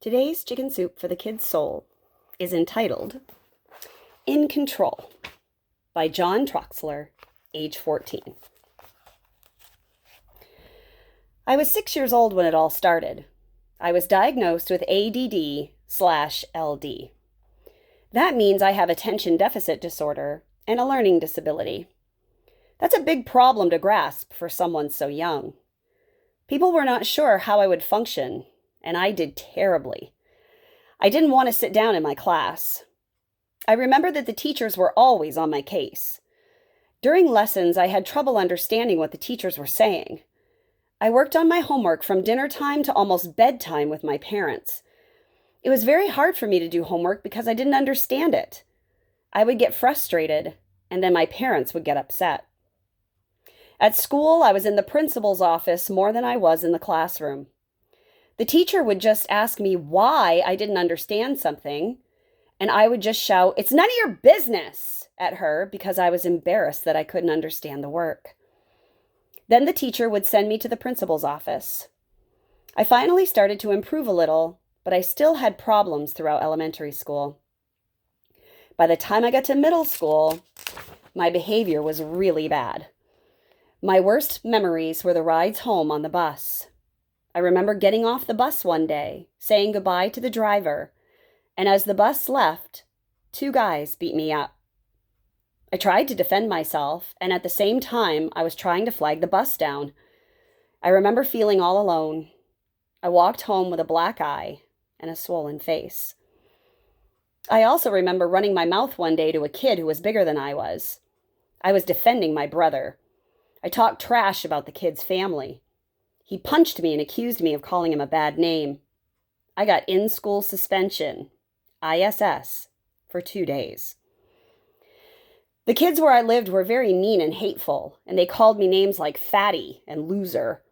Today's Chicken Soup for the Kid's Soul is entitled In Control by John Troxler, age 14. I was 6 years old when it all started. I was diagnosed with ADD/LD. That means I have attention deficit disorder and a learning disability. That's a big problem to grasp for someone so young. People were not sure how I would function, and I did terribly. I didn't want to sit down in my class. I remember that the teachers were always on my case. During lessons, I had trouble understanding what the teachers were saying. I worked on my homework from dinner time to almost bedtime with my parents. It was very hard for me to do homework because I didn't understand it. I would get frustrated, and then my parents would get upset. At school, I was in the principal's office more than I was in the classroom. The teacher would just ask me why I didn't understand something, and I would just shout, "It's none of your business," at her because I was embarrassed that I couldn't understand the work. Then the teacher would send me to the principal's office. I finally started to improve a little, but I still had problems throughout elementary school. By the time I got to middle school, my behavior was really bad. My worst memories were the rides home on the bus. I remember getting off the bus one day, saying goodbye to the driver, and as the bus left, 2 guys beat me up. I tried to defend myself, and at the same time, I was trying to flag the bus down. I remember feeling all alone. I walked home with a black eye and a swollen face. I also remember running my mouth one day to a kid who was bigger than I was. I was defending my brother. I talked trash about the kid's family. He punched me and accused me of calling him a bad name. I got in-school suspension, ISS, for 2 days. The kids where I lived were very mean and hateful, and they called me names like fatty and loser.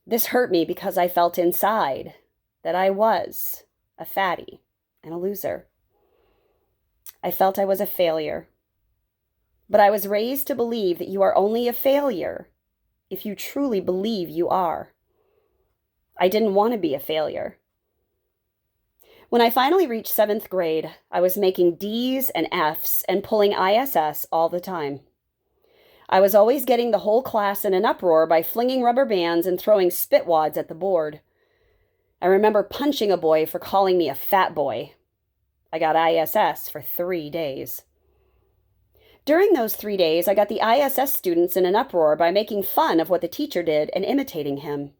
This hurt me because I felt inside that I was a fatty and a loser. I felt I was a failure. But I was raised to believe that you are only a failure if you truly believe you are. I didn't want to be a failure. When I finally reached 7th grade, I was making D's and F's and pulling ISS all the time. I was always getting the whole class in an uproar by flinging rubber bands and throwing spit wads at the board. I remember punching a boy for calling me a fat boy. I got ISS for 3 days. During those 3 days, I got the ISS students in an uproar by making fun of what the teacher did and imitating him.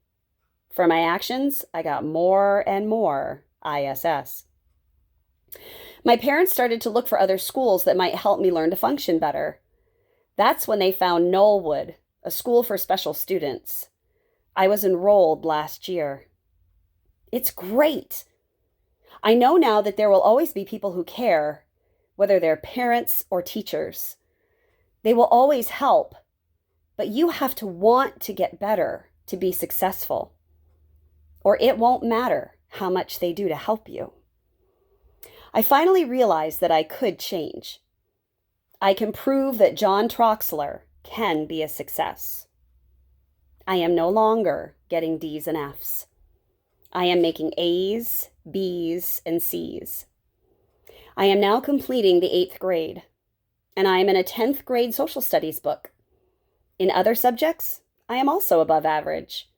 For my actions, I got more and more ISS. My parents started to look for other schools that might help me learn to function better. That's when they found Knollwood, a school for special students. I was enrolled last year. It's great. I know now that there will always be people who care, whether they're parents or teachers. They will always help, but you have to want to get better to be successful, or it won't matter how much they do to help you. I finally realized that I could change. I can prove that John Troxler can be a success. I am no longer getting D's and F's. I am making A's, B's, and C's. I am now completing the 8th grade, and I am in a 10th grade social studies book. In other subjects, I am also above average.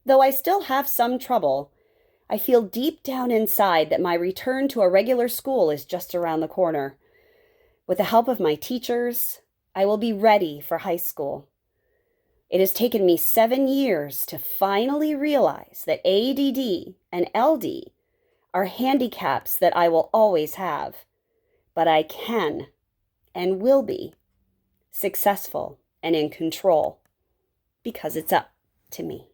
Though I still have some trouble, I feel deep down inside that my return to a regular school is just around the corner. With the help of my teachers, I will be ready for high school. It has taken me 7 years to finally realize that ADD and LD are handicaps that I will always have, but I can and will be successful and in control because it's up to me.